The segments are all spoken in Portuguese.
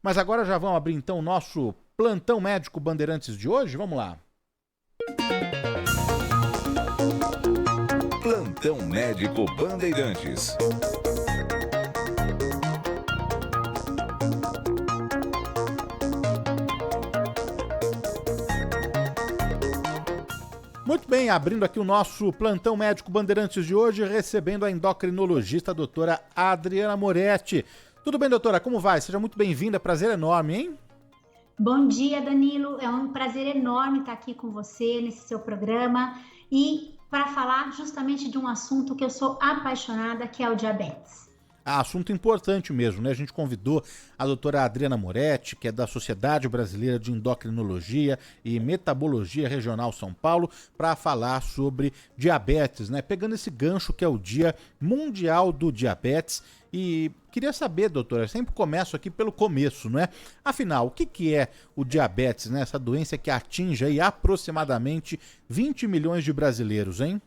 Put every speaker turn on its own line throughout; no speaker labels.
Mas agora já vamos abrir então o nosso Plantão Médico Bandeirantes de hoje? Vamos lá.
Plantão Médico Bandeirantes.
Muito bem, abrindo aqui o nosso Plantão Médico Bandeirantes de hoje, recebendo a endocrinologista a doutora Adriana Moretti. Tudo bem, doutora? Como vai? Seja muito bem-vinda, prazer enorme, hein?
Bom dia, Danilo. É um prazer enorme estar aqui com você nesse seu programa e para falar justamente de um assunto que eu sou apaixonada, que é o diabetes.
Assunto importante mesmo, né? A gente convidou a doutora Adriana Moretti, que é da Sociedade Brasileira de Endocrinologia e Metabologia Regional São Paulo, para falar sobre diabetes, né? Pegando esse gancho que é o Dia Mundial do Diabetes. E queria saber, doutora, eu sempre começo aqui pelo começo, não é? Afinal, o que é o diabetes, né? Essa doença que atinge aí aproximadamente 20 milhões de brasileiros, hein?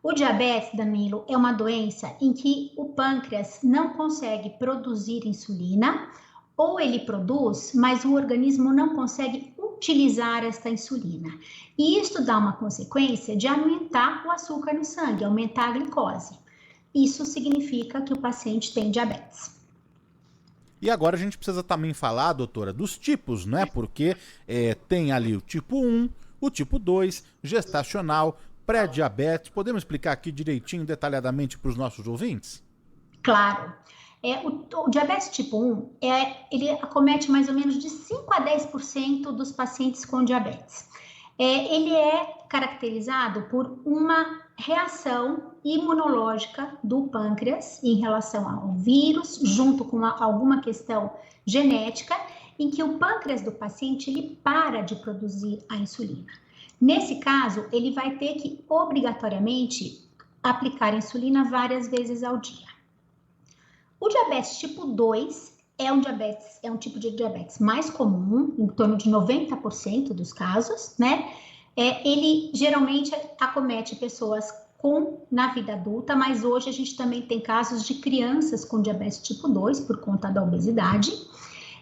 O diabetes, Danilo, é uma doença em que o pâncreas não consegue produzir insulina, ou ele produz, mas o organismo não consegue utilizar esta insulina. E isso dá uma consequência de aumentar o açúcar no sangue, aumentar a glicose. Isso significa que o paciente tem diabetes.
E agora a gente precisa também falar, doutora, dos tipos, né? Porque tem ali o tipo 1, o tipo 2, gestacional, pré-diabetes. Podemos explicar aqui direitinho, detalhadamente para os nossos ouvintes?
Claro. O diabetes tipo 1, ele acomete mais ou menos de 5 a 10% dos pacientes com diabetes. Ele é caracterizado por uma reação imunológica do pâncreas em relação ao vírus, junto com alguma questão genética, em que o pâncreas do paciente ele para de produzir a insulina. Nesse caso, ele vai ter que obrigatoriamente aplicar insulina várias vezes ao dia. O diabetes tipo 2 é um tipo de diabetes mais comum, em torno de 90% dos casos, né? Ele geralmente acomete pessoas na vida adulta, mas hoje a gente também tem casos de crianças com diabetes tipo 2 por conta da obesidade.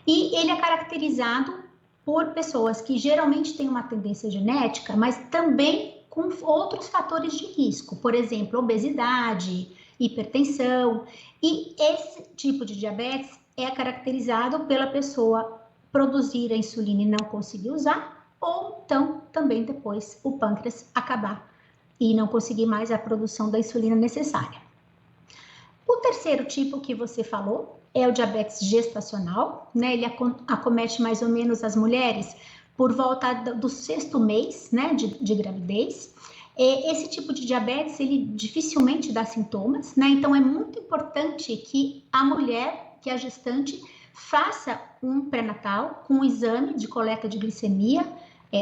E ele é caracterizado por pessoas que geralmente têm uma tendência genética, mas também com outros fatores de risco, por exemplo, obesidade, hipertensão. E esse tipo de diabetes é caracterizado pela pessoa produzir a insulina e não conseguir usar, ou então também depois o pâncreas acabar e não conseguir mais a produção da insulina necessária. O terceiro tipo que você falou é o diabetes gestacional, né? Ele acomete mais ou menos as mulheres por volta do 6º mês, né, de gravidez. Esse tipo de diabetes, ele dificilmente dá sintomas, né? Então é muito importante que a mulher, que é a gestante, faça um pré-natal com um exame de coleta de glicemia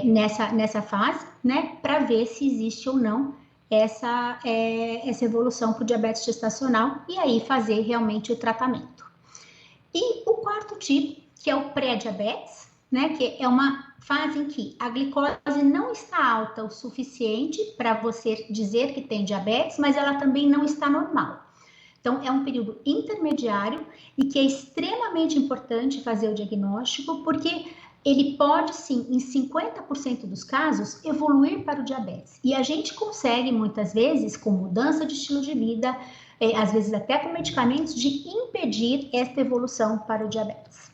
nessa fase, né, para ver se existe ou não essa evolução para o diabetes gestacional e aí fazer realmente o tratamento. E o quarto tipo, que é o pré-diabetes, né, que é uma fase em que a glicose não está alta o suficiente para você dizer que tem diabetes, mas ela também não está normal. Então, é um período intermediário e que é extremamente importante fazer o diagnóstico, porque ele pode, sim, em 50% dos casos, evoluir para o diabetes. E a gente consegue, muitas vezes, com mudança de estilo de vida, às vezes até com medicamentos, de impedir esta evolução para o diabetes.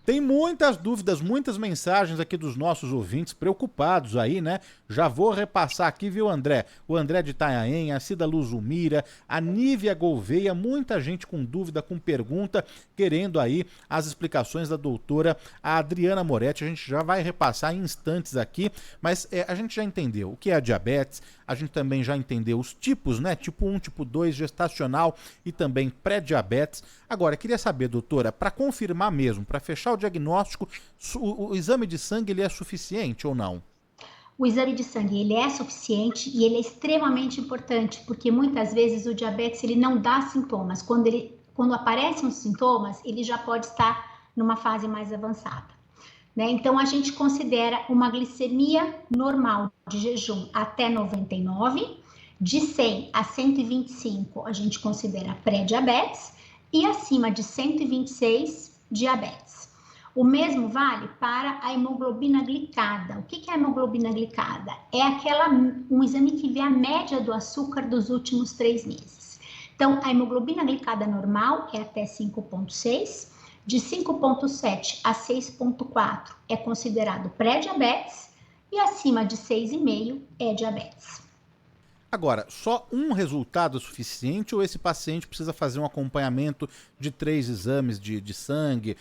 Tem muitas dúvidas, muitas mensagens aqui dos nossos ouvintes preocupados aí, né? Já vou repassar aqui, viu, André? O André de Itanhaém, a Cida Luzumira, a Nívia Gouveia, muita gente com dúvida, com pergunta, querendo aí as explicações da doutora Adriana Moretti. A gente já vai repassar em instantes aqui, mas a gente já entendeu o que é a diabetes, a gente também já entendeu os tipos, né? Tipo 1, tipo 2, gestacional e também pré-diabetes. Agora, queria saber, doutora, para confirmar mesmo, para fechar o diagnóstico, o exame de sangue ele é suficiente ou não?
O exame de sangue ele é suficiente e ele é extremamente importante, porque muitas vezes o diabetes ele não dá sintomas. Quando aparecem os sintomas, ele já pode estar numa fase mais avançada, né? Então, a gente considera uma glicemia normal de jejum até 99, de 100 a 125 a gente considera pré-diabetes, e acima de 126 diabetes. O mesmo vale para a hemoglobina glicada. O que é a hemoglobina glicada? É um exame que vê a média do açúcar dos últimos 3 meses. Então, a hemoglobina glicada normal é até 5,6, de 5,7 a 6,4 é considerado pré-diabetes e acima de 6,5 é diabetes.
Agora, só um resultado é suficiente ou esse paciente precisa fazer um acompanhamento de 3 exames de sangue,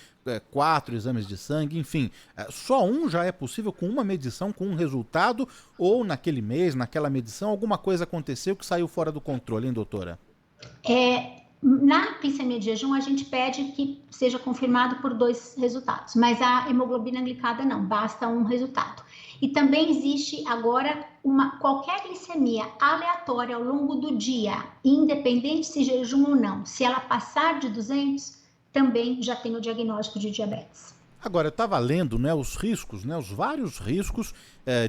4 exames de sangue, enfim, só um já é possível com uma medição, com um resultado, ou naquele mês, naquela medição, alguma coisa aconteceu que saiu fora do controle, hein, doutora?
Na glicemia de jejum, a gente pede que seja confirmado por 2 resultados, mas a hemoglobina glicada não, basta um resultado. E também existe agora qualquer glicemia aleatória ao longo do dia, independente se jejum ou não, se ela passar de 200, também já tem o diagnóstico de diabetes.
Agora, eu estava lendo, né, os riscos, né, os vários riscos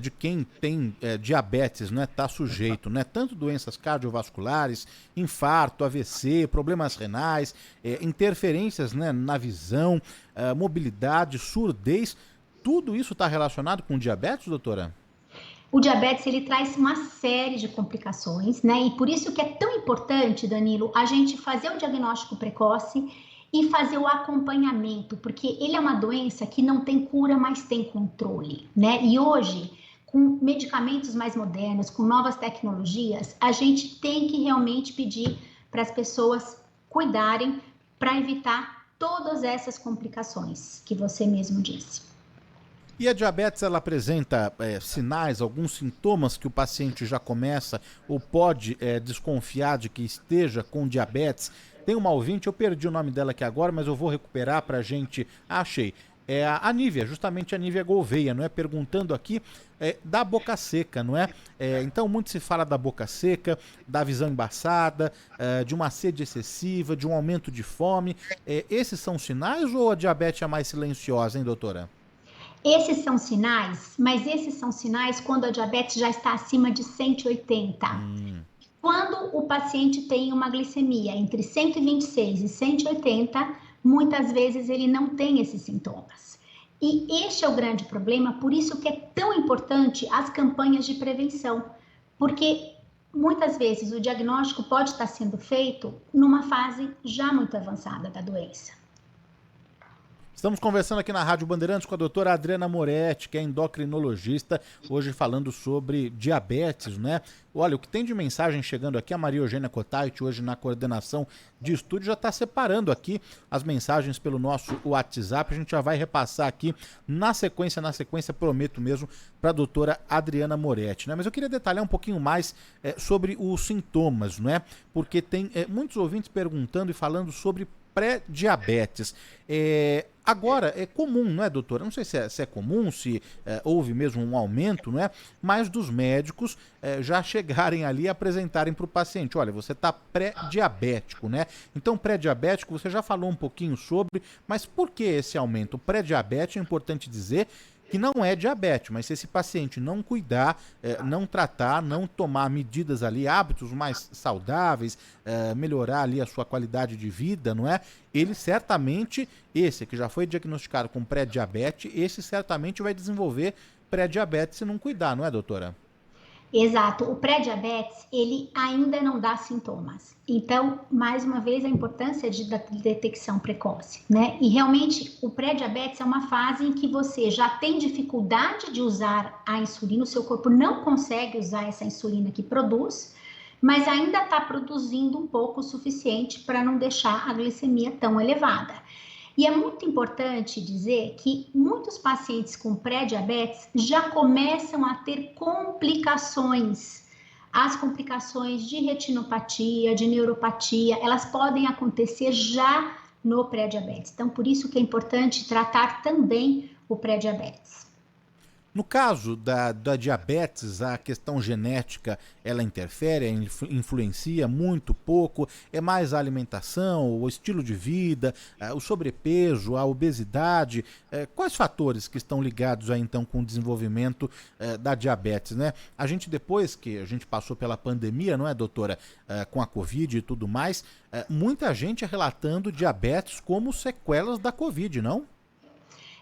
de quem tem diabetes, né, tá sujeito, né, tanto doenças cardiovasculares, infarto, AVC, problemas renais, interferências, né, na visão, mobilidade, surdez, tudo isso está relacionado com diabetes, doutora?
O diabetes, ele traz uma série de complicações, né, e por isso que é tão importante, Danilo, a gente fazer o diagnóstico precoce e fazer o acompanhamento, porque ele é uma doença que não tem cura, mas tem controle, né? E hoje, com medicamentos mais modernos, com novas tecnologias, a gente tem que realmente pedir para as pessoas cuidarem para evitar todas essas complicações que você mesmo disse.
E a diabetes, ela apresenta sinais, alguns sintomas que o paciente já começa ou pode desconfiar de que esteja com diabetes? Tem uma ouvinte, eu perdi o nome dela aqui agora, mas eu vou recuperar pra gente. Achei. É a Nívia, justamente a Nívia Gouveia, não é? Perguntando aqui da boca seca, não é? Então, muito se fala da boca seca, da visão embaçada, de uma sede excessiva, de um aumento de fome. Esses são sinais ou a diabetes é mais silenciosa, hein, doutora?
Esses são sinais, mas esses são sinais quando a diabetes já está acima de 180. Quando o paciente tem uma glicemia entre 126 e 180, muitas vezes ele não tem esses sintomas. E este é o grande problema, por isso que é tão importante as campanhas de prevenção, porque muitas vezes o diagnóstico pode estar sendo feito numa fase já muito avançada da doença.
Estamos conversando aqui na Rádio Bandeirantes com a doutora Adriana Moretti, que é endocrinologista, hoje falando sobre diabetes, né? Olha, o que tem de mensagem chegando aqui, a Maria Eugênia Cotait, hoje na coordenação de estúdio, já está separando aqui as mensagens pelo nosso WhatsApp, a gente já vai repassar aqui na sequência, prometo mesmo, para a doutora Adriana Moretti, né? Mas eu queria detalhar um pouquinho mais sobre os sintomas, não é? Porque tem muitos ouvintes perguntando e falando sobre pré-diabetes. Agora, é comum, não é, doutora? Não sei se é comum, se houve mesmo um aumento, não é? Mas dos médicos já chegarem ali e apresentarem para o paciente, olha, você está pré-diabético, né? Então, pré-diabético, você já falou um pouquinho sobre, mas por que esse aumento? O pré-diabetes, é importante dizer que não é diabetes, mas se esse paciente não cuidar, não tratar, não tomar medidas ali, hábitos mais saudáveis, melhorar ali a sua qualidade de vida, não é? Ele certamente, esse que já foi diagnosticado com pré-diabetes, esse certamente vai desenvolver pré-diabetes se não cuidar, não é, doutora?
Exato, o pré-diabetes, ele ainda não dá sintomas. Então, mais uma vez, a importância da detecção precoce, né? E realmente, o pré-diabetes é uma fase em que você já tem dificuldade de usar a insulina, o seu corpo não consegue usar essa insulina que produz, mas ainda está produzindo um pouco o suficiente para não deixar a glicemia tão elevada. E é muito importante dizer que muitos pacientes com pré-diabetes já começam a ter complicações. As complicações de retinopatia, de neuropatia, elas podem acontecer já no pré-diabetes. Então, por isso que é importante tratar também o pré-diabetes.
No caso da diabetes, a questão genética, ela interfere, influencia muito, pouco? É mais a alimentação, o estilo de vida, o sobrepeso, a obesidade? Quais fatores que estão ligados aí, então, com o desenvolvimento da diabetes, né? A gente, depois que a gente passou pela pandemia, não é, doutora? Com a Covid e tudo mais, muita gente relatando diabetes como sequelas da Covid, não?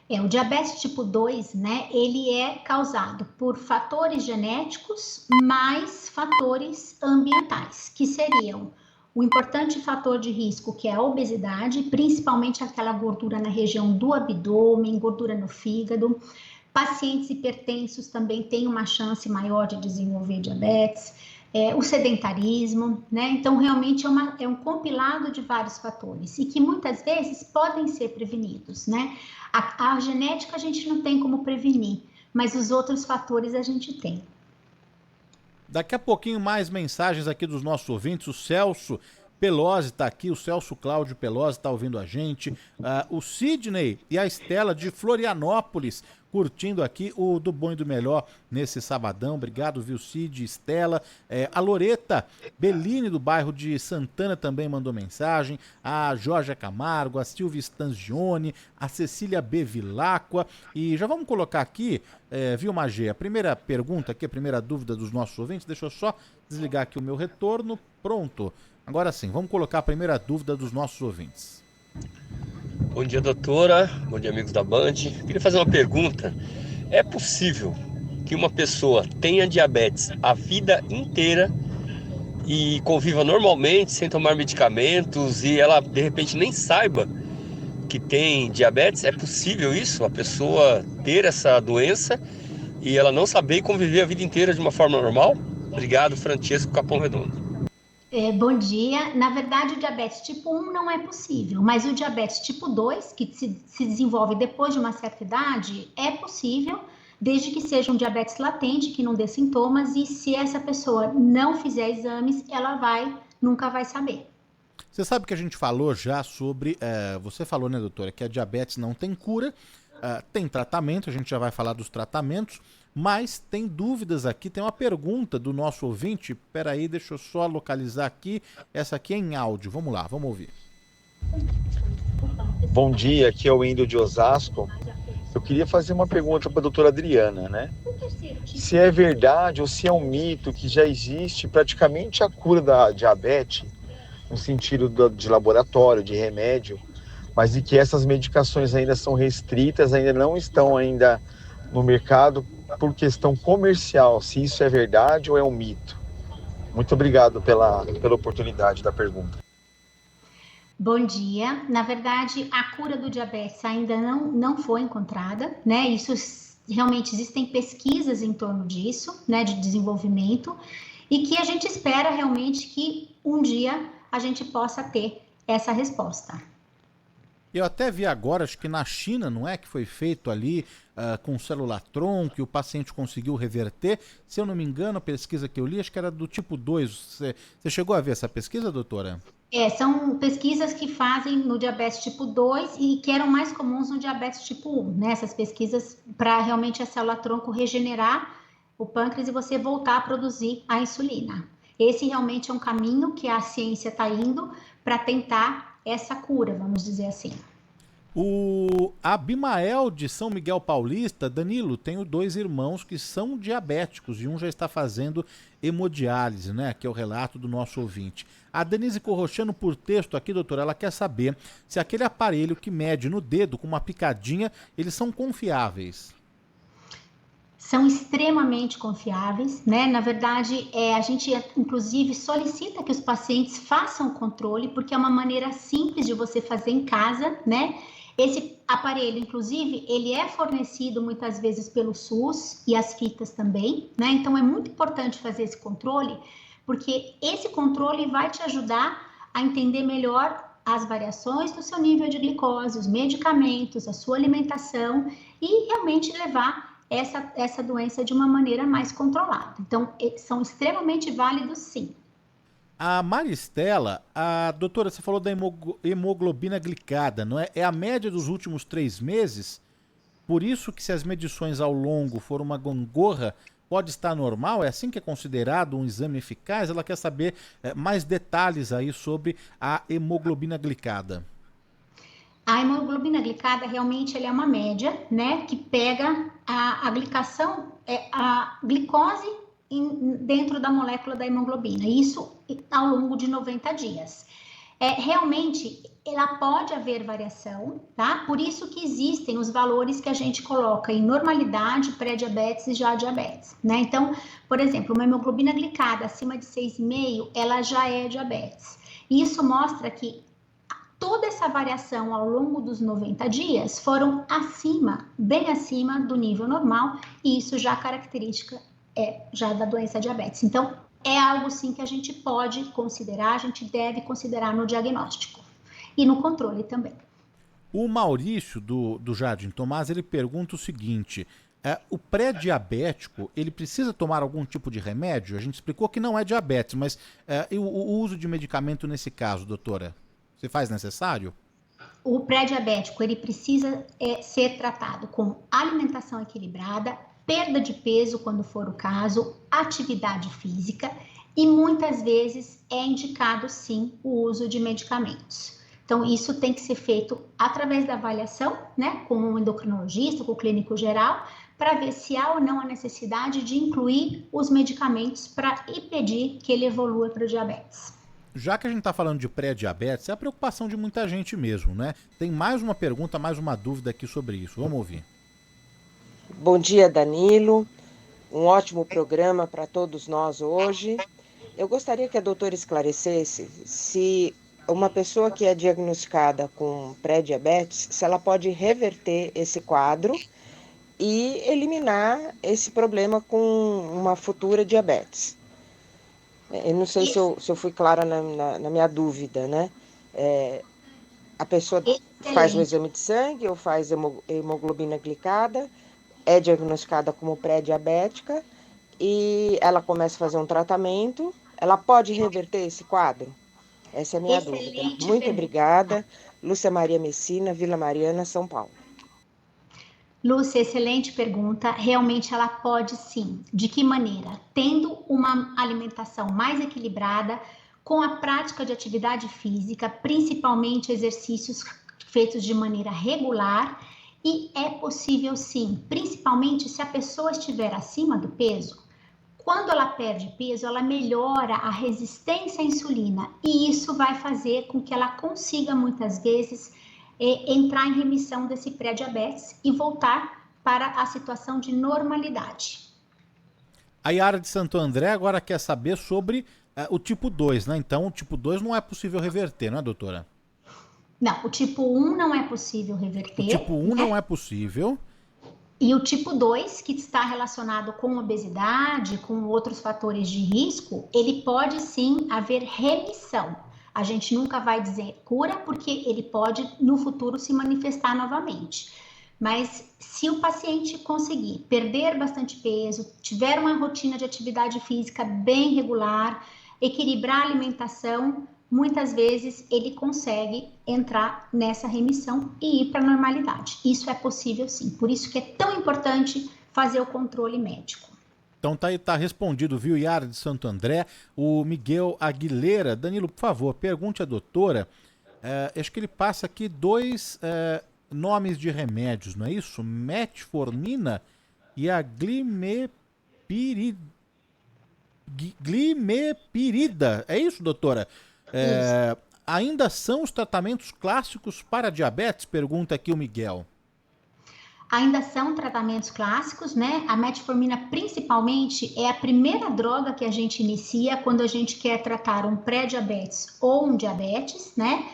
O diabetes tipo 2, né, ele é causado por fatores genéticos mais fatores ambientais, que seriam o importante fator de risco, que é a obesidade, principalmente aquela gordura na região do abdômen, gordura no fígado. Pacientes hipertensos também têm uma chance maior de desenvolver diabetes. O sedentarismo, né? Então, realmente é um compilado de vários fatores e que muitas vezes podem ser prevenidos, né? A genética a gente não tem como prevenir, mas os outros fatores a gente tem.
Daqui a pouquinho mais mensagens aqui dos nossos ouvintes. O Celso Pelosi está aqui, o Celso Cláudio Pelosi está ouvindo a gente. O Sidney e a Estela de Florianópolis curtindo aqui o Do Bom e do Melhor nesse sabadão. Obrigado, viu, Cid, Estela. A Loreta Bellini, do bairro de Santana, também mandou mensagem. A Jorge Camargo, a Silvia Stangione, a Cecília Bevilacqua. E já vamos colocar aqui, viu, Magê, a primeira pergunta aqui, a primeira dúvida dos nossos ouvintes. Deixa eu só desligar aqui o meu retorno. Pronto. Agora sim, vamos colocar a primeira dúvida dos nossos ouvintes.
Bom dia, doutora. Bom dia, amigos da Band. Queria fazer uma pergunta. É possível que uma pessoa tenha diabetes a vida inteira e conviva normalmente, sem tomar medicamentos, e ela, de repente, nem saiba que tem diabetes? É possível isso? A pessoa ter essa doença e ela não saber e conviver a vida inteira de uma forma normal? Obrigado, Francesco Capão Redondo.
Bom dia. Na verdade, o diabetes tipo 1 não é possível, mas o diabetes tipo 2, que se desenvolve depois de uma certa idade, é possível, desde que seja um diabetes latente, que não dê sintomas, e se essa pessoa não fizer exames, ela nunca vai saber.
Você sabe que a gente falou já sobre, você falou, né, doutora, que a diabetes não tem cura, tem tratamento, a gente já vai falar dos tratamentos, mas tem dúvidas aqui, tem uma pergunta do nosso ouvinte. Peraí, deixa eu só localizar aqui. Essa aqui é em áudio. Vamos lá, vamos ouvir.
Bom dia, aqui é o Wendel de Osasco. Eu queria fazer uma pergunta para a doutora Adriana, né? Se é verdade ou se é um mito que já existe praticamente a cura da diabetes, no sentido de laboratório, de remédio, mas de que essas medicações ainda são restritas, ainda não estão ainda no mercado por questão comercial, se isso é verdade ou é um mito. Muito obrigado pela oportunidade da pergunta.
Bom dia. Na verdade, a cura do diabetes ainda não foi encontrada, né? Isso realmente existem pesquisas em torno disso, né, de desenvolvimento, e que a gente espera realmente que um dia a gente possa ter essa resposta.
Eu até vi agora, acho que na China, não é? Que foi feito ali com célula-tron, que o paciente conseguiu reverter. Se eu não me engano, a pesquisa que eu li, acho que era do tipo 2. Você chegou a ver essa pesquisa, doutora?
São pesquisas que fazem no diabetes tipo 2 e que eram mais comuns no diabetes tipo 1, né? Essas pesquisas para realmente a célula-tronco regenerar o pâncreas e você voltar a produzir a insulina. Esse realmente é um caminho que a ciência está indo para tentar essa cura, vamos dizer assim.
O Abimael de São Miguel Paulista, Danilo, tenho 2 irmãos que são diabéticos e um já está fazendo hemodiálise, né? Que é o relato do nosso ouvinte. A Denise Corrochano, por texto aqui, doutora, ela quer saber se aquele aparelho que mede no dedo com uma picadinha, eles são confiáveis.
São extremamente confiáveis, né? Na verdade, a gente inclusive solicita que os pacientes façam o controle, porque é uma maneira simples de você fazer em casa, né? Esse aparelho, inclusive, ele é fornecido muitas vezes pelo SUS e as fitas também, né? Então, é muito importante fazer esse controle, porque esse controle vai te ajudar a entender melhor as variações do seu nível de glicose, os medicamentos, a sua alimentação e realmente levar essa doença de uma maneira mais controlada. Então, são extremamente válidos, sim.
A Maristela, a doutora, você falou da hemoglobina glicada, não é? É a média dos últimos 3 meses? Por isso que se as medições ao longo for uma gangorra, pode estar normal? É assim que é considerado um exame eficaz? Ela quer saber mais detalhes aí sobre a hemoglobina glicada.
A hemoglobina glicada realmente é uma média, né, que pega a glicação, a glicose dentro da molécula da hemoglobina, isso ao longo de 90 dias. Realmente, ela pode haver variação, tá? Por isso que existem os valores que a gente coloca em normalidade, pré-diabetes e já diabetes, né? Então, por exemplo, uma hemoglobina glicada acima de 6,5, ela já é diabetes. Isso mostra que toda essa variação ao longo dos 90 dias foram acima, bem acima do nível normal, e isso já característica já da doença diabetes. Então, é algo sim que a gente pode considerar, a gente deve considerar no diagnóstico e no controle também.
O Maurício do Jardim Tomás, ele pergunta o seguinte: o pré-diabético, ele precisa tomar algum tipo de remédio? A gente explicou que não é diabetes, mas o uso de medicamento nesse caso, doutora, se faz necessário?
O pré-diabético, ele precisa ser tratado com alimentação equilibrada, perda de peso quando for o caso, atividade física, e muitas vezes é indicado sim o uso de medicamentos. Então isso tem que ser feito através da avaliação, né, com o endocrinologista, com o clínico geral, para ver se há ou não a necessidade de incluir os medicamentos para impedir que ele evolua para o diabetes.
Já que a gente está falando de pré-diabetes, é a preocupação de muita gente mesmo, né? Tem mais uma pergunta, mais uma dúvida aqui sobre isso. Vamos ouvir.
Bom dia, Danilo. Um ótimo programa para todos nós hoje. Eu gostaria que a doutora esclarecesse se uma pessoa que é diagnosticada com pré-diabetes, se ela pode reverter esse quadro e eliminar esse problema com uma futura diabetes. Eu não sei se eu fui clara na minha dúvida, né? A pessoa faz um exame de sangue ou faz hemoglobina glicada, é diagnosticada como pré-diabética e ela começa a fazer um tratamento, ela pode reverter esse quadro? Essa é a minha dúvida. Muito obrigada. Lúcia Maria Messina, Vila Mariana, São Paulo.
Lúcia, excelente pergunta. Realmente ela pode sim. De que maneira? Tendo uma alimentação mais equilibrada, com a prática de atividade física, principalmente exercícios feitos de maneira regular, e é possível sim, principalmente se a pessoa estiver acima do peso. Quando ela perde peso, ela melhora a resistência à insulina e isso vai fazer com que ela consiga muitas vezes entrar em remissão desse pré-diabetes e voltar para a situação de normalidade.
A Yara de Santo André agora quer saber sobre o tipo 2, né? Então, o tipo 2 não é possível reverter, não é, doutora?
Não, o tipo 1 não é possível reverter.
O tipo 1 não é possível.
E o tipo 2, que está relacionado com obesidade, com outros fatores de risco, ele pode sim haver remissão. A gente nunca vai dizer cura, porque ele pode no futuro se manifestar novamente. Mas se o paciente conseguir perder bastante peso, tiver uma rotina de atividade física bem regular, equilibrar a alimentação, muitas vezes ele consegue entrar nessa remissão e ir para a normalidade. Isso é possível sim, por isso que é tão importante fazer o controle médico.
Então tá respondido, viu, Yara de Santo André. O Miguel Aguilera, Danilo, por favor, pergunte à doutora, acho que ele passa aqui 2 nomes de remédios, não é isso? Metformina e a glimepirida, é isso, doutora? Ainda são os tratamentos clássicos para diabetes? Pergunta aqui o Miguel.
Ainda são tratamentos clássicos, né? A metformina, principalmente, é a primeira droga que a gente inicia quando a gente quer tratar um pré-diabetes ou um diabetes, né?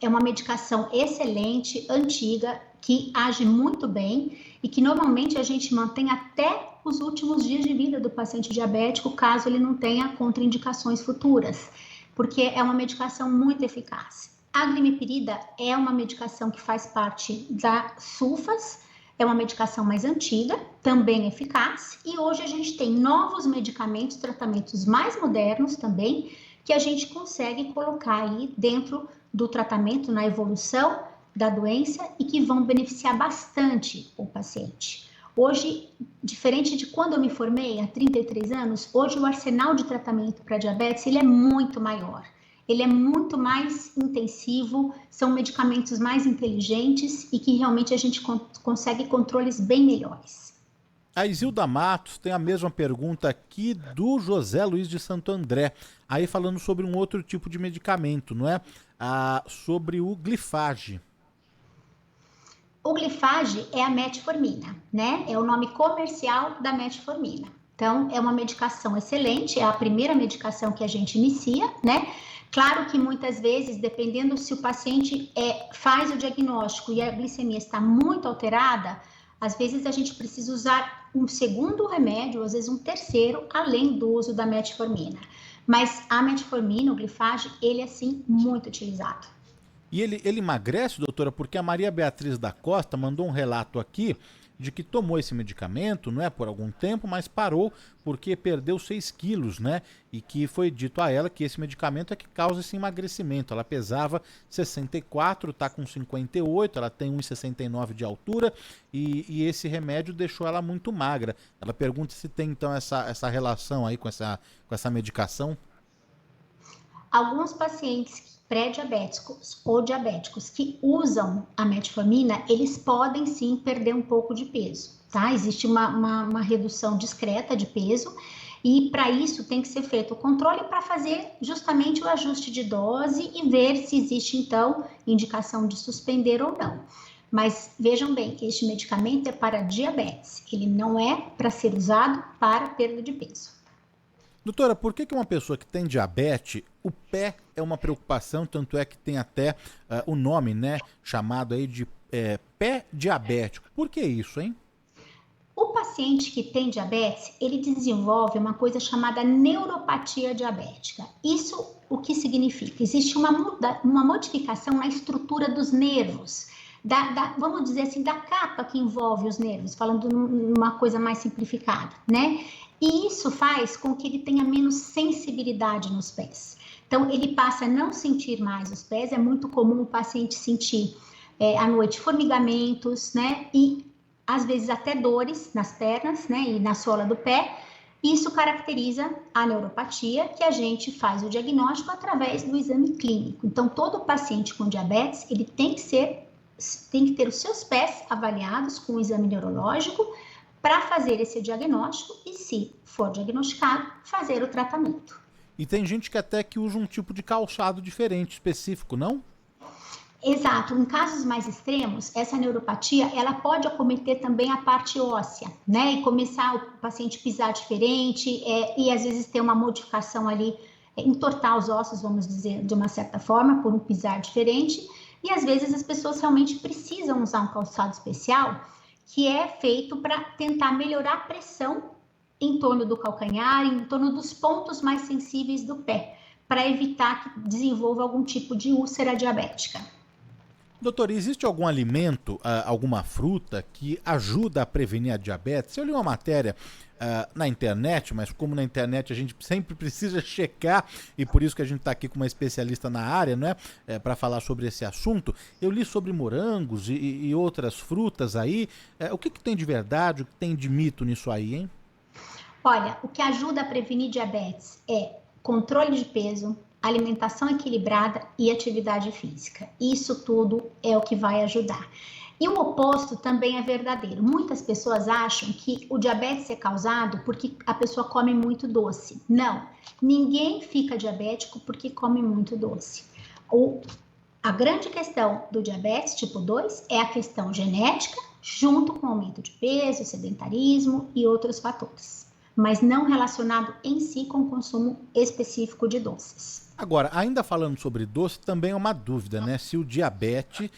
É uma medicação excelente, antiga, que age muito bem e que normalmente a gente mantém até os últimos dias de vida do paciente diabético, caso ele não tenha contraindicações futuras, porque é uma medicação muito eficaz. A glimepirida é uma medicação que faz parte da sulfas, é uma medicação mais antiga, também eficaz, e hoje a gente tem novos medicamentos, tratamentos mais modernos também, que a gente consegue colocar aí dentro do tratamento, na evolução da doença e que vão beneficiar bastante o paciente. Hoje, diferente de quando eu me formei, há 33 anos, hoje o arsenal de tratamento para diabetes ele é muito maior. Ele é muito mais intensivo, são medicamentos mais inteligentes e que realmente a gente consegue controles bem melhores.
A Isilda Matos tem a mesma pergunta aqui do José Luiz de Santo André, aí falando sobre um outro tipo de medicamento, não é? Sobre o Glifage.
O Glifage é a metformina, né? É o nome comercial da metformina. Então, é uma medicação excelente, é a primeira medicação que a gente inicia, né? Claro que muitas vezes, dependendo se o paciente faz o diagnóstico e a glicemia está muito alterada, às vezes a gente precisa usar um segundo remédio, às vezes um terceiro, além do uso da metformina. Mas a metformina, o Glifage, ele é sim muito utilizado.
E ele emagrece, doutora, porque a Maria Beatriz da Costa mandou um relato aqui de que tomou esse medicamento, não é, por algum tempo, mas parou porque perdeu 6 quilos, né? E que foi dito a ela que esse medicamento é que causa esse emagrecimento. Ela pesava 64, está com 58, ela tem 1,69 de altura e esse remédio deixou ela muito magra. Ela pergunta se tem então essa relação aí com essa medicação.
Alguns pacientes pré-diabéticos ou diabéticos que usam a metformina, eles podem sim perder um pouco de peso, tá? Existe uma redução discreta de peso e para isso tem que ser feito o controle para fazer justamente o ajuste de dose e ver se existe então indicação de suspender ou não. Mas vejam bem, este medicamento é para diabetes, ele não é para ser usado para perda de peso.
Doutora, por que uma pessoa que tem diabetes, o pé é uma preocupação, tanto é que tem até o nome, né, chamado aí de pé diabético. Por que isso, hein?
O paciente que tem diabetes, ele desenvolve uma coisa chamada neuropatia diabética. Isso o que significa? Existe uma modificação na estrutura dos nervos, vamos dizer assim, da capa que envolve os nervos, falando numa coisa mais simplificada, né? E isso faz com que ele tenha menos sensibilidade nos pés. Então, ele passa a não sentir mais os pés. É muito comum o paciente sentir à noite formigamentos, né? E às vezes até dores nas pernas, né? E na sola do pé. Isso caracteriza a neuropatia, que a gente faz o diagnóstico através do exame clínico. Então, todo paciente com diabetes, ele tem que ter os seus pés avaliados com o exame neurológico, para fazer esse diagnóstico e, se for diagnosticado, fazer o tratamento.
E tem gente que até que usa um tipo de calçado diferente, específico, não?
Exato. Em casos mais extremos, essa neuropatia, ela pode acometer também a parte óssea, né? E começar o paciente pisar diferente e às vezes ter uma modificação ali, entortar os ossos, vamos dizer, de uma certa forma, por um pisar diferente. E às vezes as pessoas realmente precisam usar um calçado especial, que é feito para tentar melhorar a pressão em torno do calcanhar, em torno dos pontos mais sensíveis do pé, para evitar que desenvolva algum tipo de úlcera diabética.
Doutor, existe algum alimento, alguma fruta que ajuda a prevenir a diabetes? Eu li uma matéria na internet, mas como na internet a gente sempre precisa checar, e por isso que a gente está aqui com uma especialista na área, né, para falar sobre esse assunto. Eu li sobre morangos e outras frutas aí. O que tem de verdade, o que tem de mito nisso aí, hein?
Olha, o que ajuda a prevenir diabetes é controle de peso, alimentação equilibrada e atividade física. Isso tudo é o que vai ajudar. E o oposto também é verdadeiro. Muitas pessoas acham que o diabetes é causado porque a pessoa come muito doce. Não, ninguém fica diabético porque come muito doce. A grande questão do diabetes tipo 2 é a questão genética, junto com aumento de peso, sedentarismo e outros fatores, mas não relacionado em si com o consumo específico de doces.
Agora, ainda falando sobre doce, também é uma dúvida, né? Se o diabético,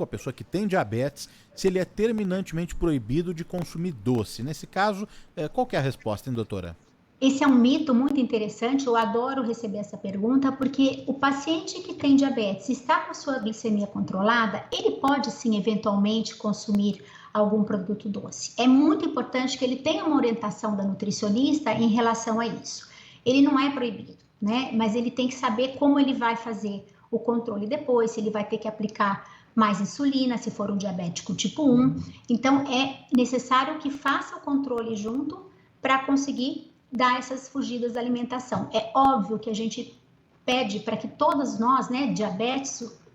a pessoa que tem diabetes, se ele é terminantemente proibido de consumir doce. Nesse caso, qual que é a resposta, hein, doutora?
Esse é um mito muito interessante, eu adoro receber essa pergunta, porque o paciente que tem diabetes está com a sua glicemia controlada, ele pode sim, eventualmente, consumir algum produto doce. É muito importante que ele tenha uma orientação da nutricionista em relação a isso. Ele não é proibido, né? Mas ele tem que saber como ele vai fazer o controle depois, se ele vai ter que aplicar mais insulina, se for um diabético tipo 1. Então, é necessário que faça o controle junto para conseguir dar essas fugidas da alimentação. É óbvio que a gente pede para que todos nós, né,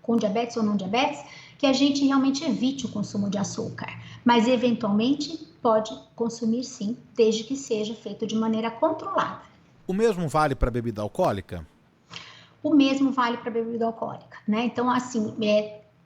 com diabetes ou não diabetes, que a gente realmente evite o consumo de açúcar. Mas, eventualmente, pode consumir sim, desde que seja feito de maneira controlada.
O mesmo vale para bebida alcoólica?
O mesmo vale para bebida alcoólica, né? Então, assim,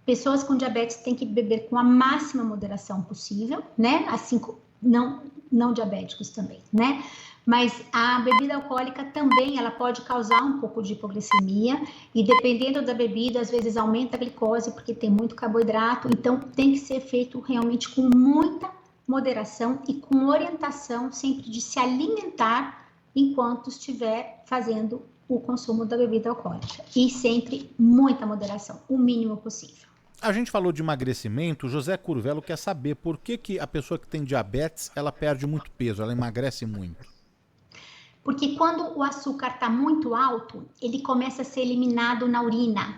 pessoas com diabetes têm que beber com a máxima moderação possível, né? Assim, não diabéticos também, né? Mas a bebida alcoólica também, ela pode causar um pouco de hipoglicemia e dependendo da bebida, às vezes aumenta a glicose porque tem muito carboidrato, então tem que ser feito realmente com muita moderação e com orientação sempre de se alimentar enquanto estiver fazendo o consumo da bebida alcoólica. E sempre muita moderação, o mínimo possível.
A gente falou de emagrecimento, o José Curvelo quer saber por que a pessoa que tem diabetes, ela perde muito peso, ela emagrece muito.
Porque quando o açúcar está muito alto, ele começa a ser eliminado na urina.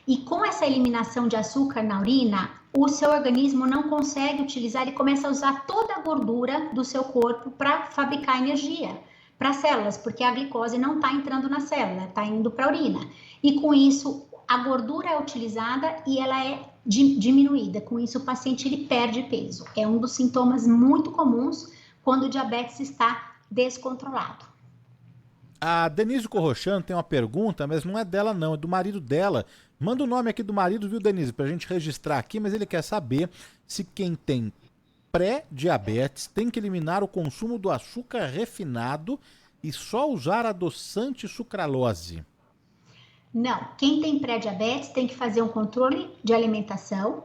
E com essa eliminação de açúcar na urina, o seu organismo não consegue utilizar e começa a usar toda a gordura do seu corpo para fabricar energia para as células, porque a glicose não está entrando na célula, está indo para a urina. E com isso, a gordura é utilizada e ela é diminuída. Com isso, o paciente ele perde peso. É um dos sintomas muito comuns quando o diabetes está descontrolado.
A Denise Corrochano tem uma pergunta, mas não é dela não, é do marido dela. Manda o nome aqui do marido, viu, Denise, pra gente registrar aqui, mas ele quer saber se quem tem pré-diabetes tem que eliminar o consumo do açúcar refinado e só usar adoçante e sucralose.
Não, quem tem pré-diabetes tem que fazer um controle de alimentação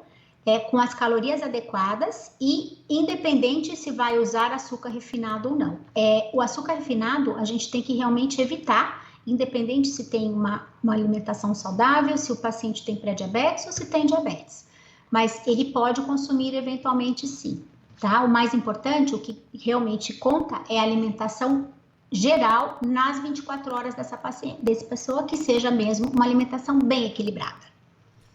com as calorias adequadas e independente se vai usar açúcar refinado ou não. O açúcar refinado a gente tem que realmente evitar, independente se tem uma alimentação saudável, se o paciente tem pré-diabetes ou se tem diabetes. Mas ele pode consumir eventualmente sim, tá? O mais importante, o que realmente conta é a alimentação geral nas 24 horas dessa pessoa, que seja mesmo uma alimentação bem equilibrada.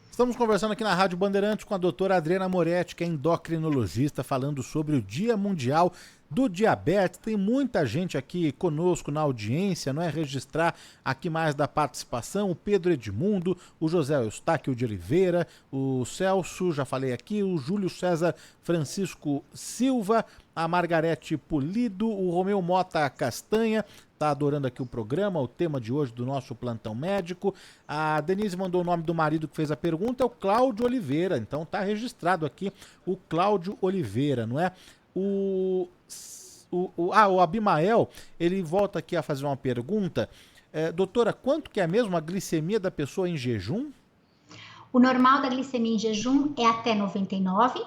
Estamos conversando aqui na Rádio Bandeirantes com a doutora Adriana Moretti, que é endocrinologista, falando sobre o Dia Mundial do Diabetes. Tem muita gente aqui conosco na audiência, não é? Registrar aqui mais da participação, o Pedro Edmundo, o José Eustáquio de Oliveira, o Celso, já falei aqui, o Júlio César Francisco Silva, a Margarete Pulido, o Romeu Mota Castanha, tá adorando aqui o programa, o tema de hoje do nosso plantão médico. A Denise mandou o nome do marido que fez a pergunta, é o Cláudio Oliveira, então tá registrado aqui o Cláudio Oliveira, não é? O Abimael, ele volta aqui a fazer uma pergunta. Doutora, quanto que é mesmo a glicemia da pessoa em jejum?
O normal da glicemia em jejum é até 99,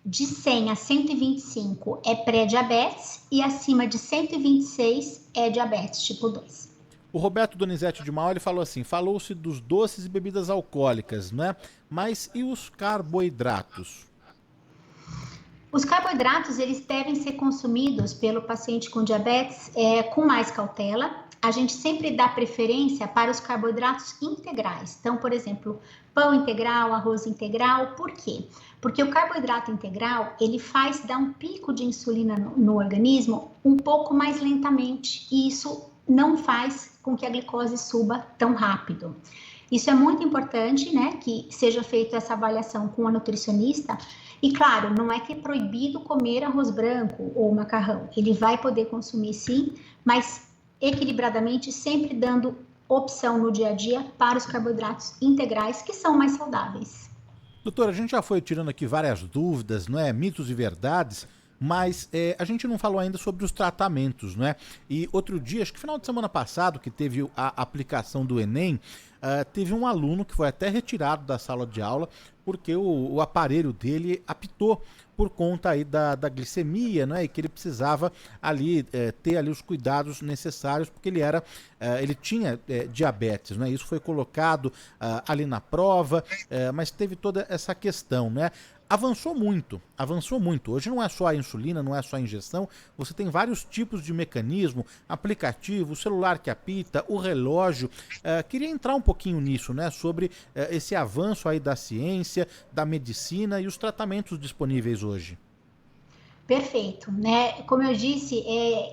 de 100 a 125 é pré-diabetes e acima de 126 é diabetes tipo 2.
O Roberto Donizete de Mal, ele falou assim, falou-se dos doces e bebidas alcoólicas, né? Mas e os carboidratos?
Os carboidratos, eles devem ser consumidos pelo paciente com diabetes com mais cautela. A gente sempre dá preferência para os carboidratos integrais. Então, por exemplo, pão integral, arroz integral. Por quê? Porque o carboidrato integral, ele faz dar um pico de insulina no organismo um pouco mais lentamente. E isso não faz com que a glicose suba tão rápido. Isso é muito importante, né? Que seja feita essa avaliação com a nutricionista. E claro, não é que é proibido comer arroz branco ou macarrão. Ele vai poder consumir sim, mas equilibradamente, sempre dando opção no dia a dia para os carboidratos integrais, que são mais saudáveis.
Doutora, a gente já foi tirando aqui várias dúvidas, não é? Mitos e verdades, mas a gente não falou ainda sobre os tratamentos, não é? E outro dia, acho que final de semana passado, que teve a aplicação do Enem, teve um aluno que foi até retirado da sala de aula porque o aparelho dele apitou por conta aí da glicemia, né, e que ele precisava ali ter ali os cuidados necessários, porque ele tinha diabetes, né, isso foi colocado ali na prova, mas teve toda essa questão, né. Avançou muito. Hoje não é só a insulina, não é só a injeção, você tem vários tipos de mecanismo, aplicativo, o celular que apita, o relógio. Queria entrar um pouquinho nisso, né, sobre esse avanço aí da ciência, da medicina e os tratamentos disponíveis hoje.
Perfeito, né? Como eu disse,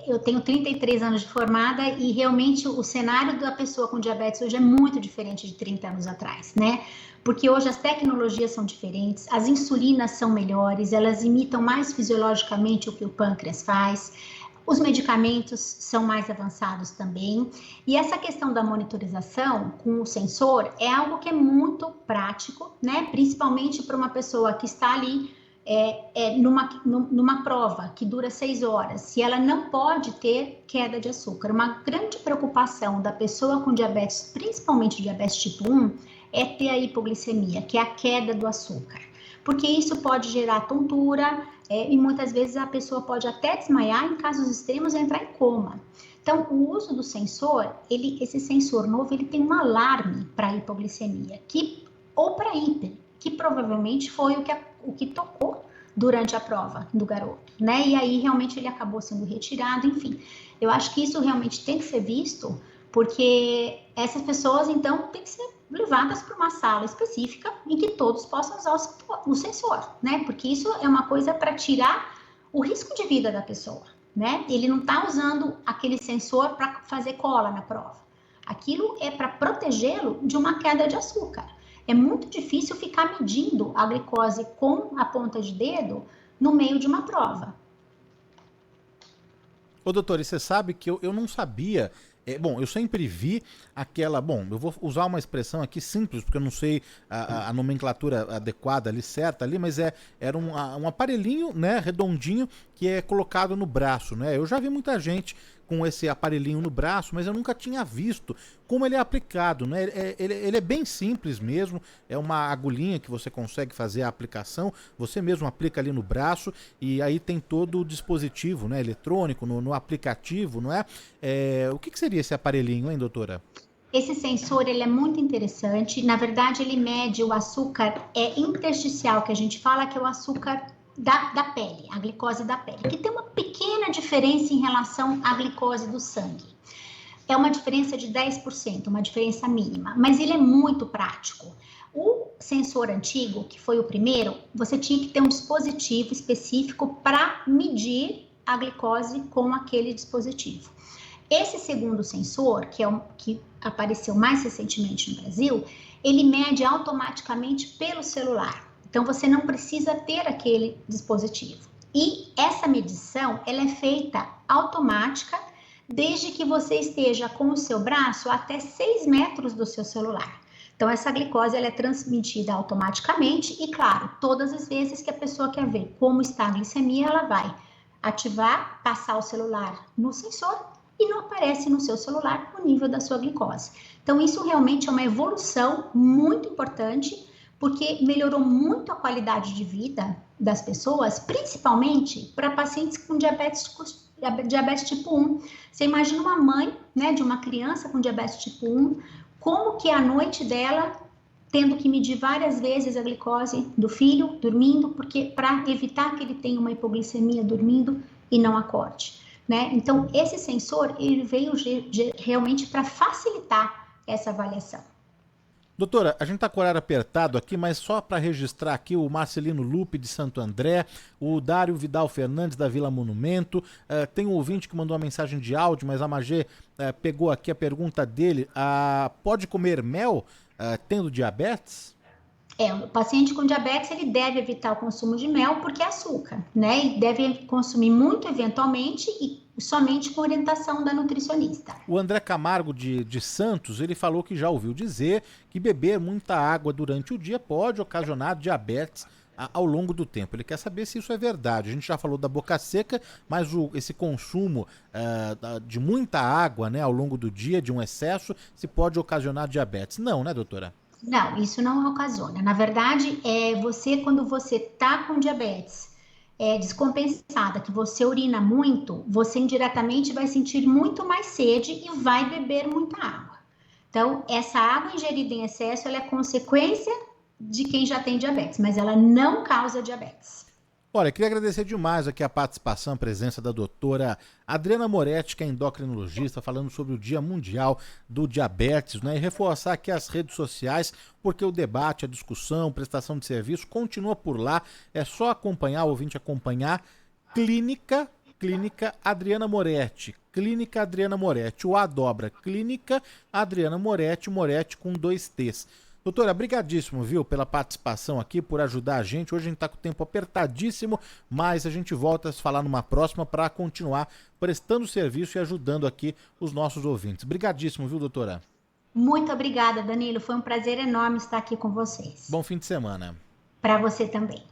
eu tenho 33 anos de formada e realmente o cenário da pessoa com diabetes hoje é muito diferente de 30 anos atrás, né? Porque hoje as tecnologias são diferentes, as insulinas são melhores, elas imitam mais fisiologicamente o que o pâncreas faz, os medicamentos são mais avançados também, e essa questão da monitorização com o sensor é algo que é muito prático, né? Principalmente para uma pessoa que está ali numa prova que dura 6 horas, se ela não pode ter queda de açúcar. Uma grande preocupação da pessoa com diabetes, principalmente diabetes tipo 1, é ter a hipoglicemia, que é a queda do açúcar. Porque isso pode gerar tontura e muitas vezes a pessoa pode até desmaiar, em casos extremos entrar em coma. Então, o uso do sensor, esse sensor novo, ele tem um alarme para hipoglicemia, ou para hiper, que provavelmente foi o que tocou durante a prova do garoto, né? E aí realmente ele acabou sendo retirado, enfim. Eu acho que isso realmente tem que ser visto, porque essas pessoas, então, têm que ser levadas para uma sala específica em que todos possam usar o sensor, né? Porque isso é uma coisa para tirar o risco de vida da pessoa, né? Ele não está usando aquele sensor para fazer cola na prova. Aquilo é para protegê-lo de uma queda de açúcar. É muito difícil ficar medindo a glicose com a ponta de dedo no meio de uma prova.
Ô, doutor, e você sabe que eu não sabia. Bom, eu sempre vi aquela. Bom, eu vou usar uma expressão aqui simples, porque eu não sei a nomenclatura adequada ali, certa ali, mas era um aparelhinho, né, redondinho, que é colocado no braço, né? Eu já vi muita gente com esse aparelhinho no braço, mas eu nunca tinha visto como ele é aplicado, né? Ele é bem simples mesmo, é uma agulhinha que você consegue fazer a aplicação, você mesmo aplica ali no braço e aí tem todo o dispositivo, né, eletrônico, no aplicativo, não é? O que seria esse aparelhinho, hein, doutora?
Esse sensor, ele é muito interessante, na verdade ele mede o açúcar intersticial, que a gente fala que é o açúcar da pele, a glicose da pele, que tem uma pequena diferença em relação à glicose do sangue. É uma diferença de 10%, uma diferença mínima, mas ele é muito prático. O sensor antigo, que foi o primeiro, você tinha que ter um dispositivo específico para medir a glicose com aquele dispositivo. Esse segundo sensor, que é o que apareceu mais recentemente no Brasil, ele mede automaticamente pelo celular. Então, você não precisa ter aquele dispositivo. E essa medição, ela é feita automática, desde que você esteja com o seu braço até 6 metros do seu celular. Então, essa glicose, ela é transmitida automaticamente e, claro, todas as vezes que a pessoa quer ver como está a glicemia, ela vai ativar, passar o celular no sensor e não aparece no seu celular o nível da sua glicose. Então, isso realmente é uma evolução muito importante, porque melhorou muito a qualidade de vida das pessoas, principalmente para pacientes com diabetes tipo 1. Você imagina uma mãe, né, de uma criança com diabetes tipo 1, como que é a noite dela, tendo que medir várias vezes a glicose do filho, dormindo, porque para evitar que ele tenha uma hipoglicemia dormindo e não acorde, né? Então, esse sensor, ele veio realmente para facilitar essa avaliação.
Doutora, a gente está com o horário apertado aqui, mas só para registrar aqui o Marcelino Lupe de Santo André, o Dário Vidal Fernandes da Vila Monumento, tem um ouvinte que mandou uma mensagem de áudio, mas a Magê pegou aqui a pergunta dele, pode comer mel tendo diabetes?
O paciente com diabetes, ele deve evitar o consumo de mel porque é açúcar, né? E deve consumir muito eventualmente e somente com orientação da nutricionista.
O André Camargo de Santos, ele falou que já ouviu dizer que beber muita água durante o dia pode ocasionar diabetes ao longo do tempo. Ele quer saber se isso é verdade. A gente já falou da boca seca, mas esse consumo de muita água, né, ao longo do dia, de um excesso, se pode ocasionar diabetes. Não, né, doutora?
Não, isso não ocasiona. Na verdade, quando você está com diabetes descompensada, que você urina muito, você indiretamente vai sentir muito mais sede e vai beber muita água. Então, essa água ingerida em excesso, ela é consequência de quem já tem diabetes, mas ela não causa diabetes.
Olha, queria agradecer demais aqui a participação, a presença da doutora Adriana Moretti, que é endocrinologista, falando sobre o Dia Mundial do Diabetes, né? E reforçar aqui as redes sociais, porque o debate, a discussão, prestação de serviço continua por lá. É só acompanhar, o ouvinte acompanhar, Clínica Adriana Moretti. Clínica Adriana Moretti. O A dobra. Clínica Adriana Moretti, Moretti com 2 T's. Doutora, brigadíssimo, viu, pela participação aqui, por ajudar a gente. Hoje a gente está com o tempo apertadíssimo, mas a gente volta a se falar numa próxima para continuar prestando serviço e ajudando aqui os nossos ouvintes. Brigadíssimo, viu, doutora?
Muito obrigada, Danilo. Foi um prazer enorme estar aqui com vocês.
Bom fim de semana.
Para você também.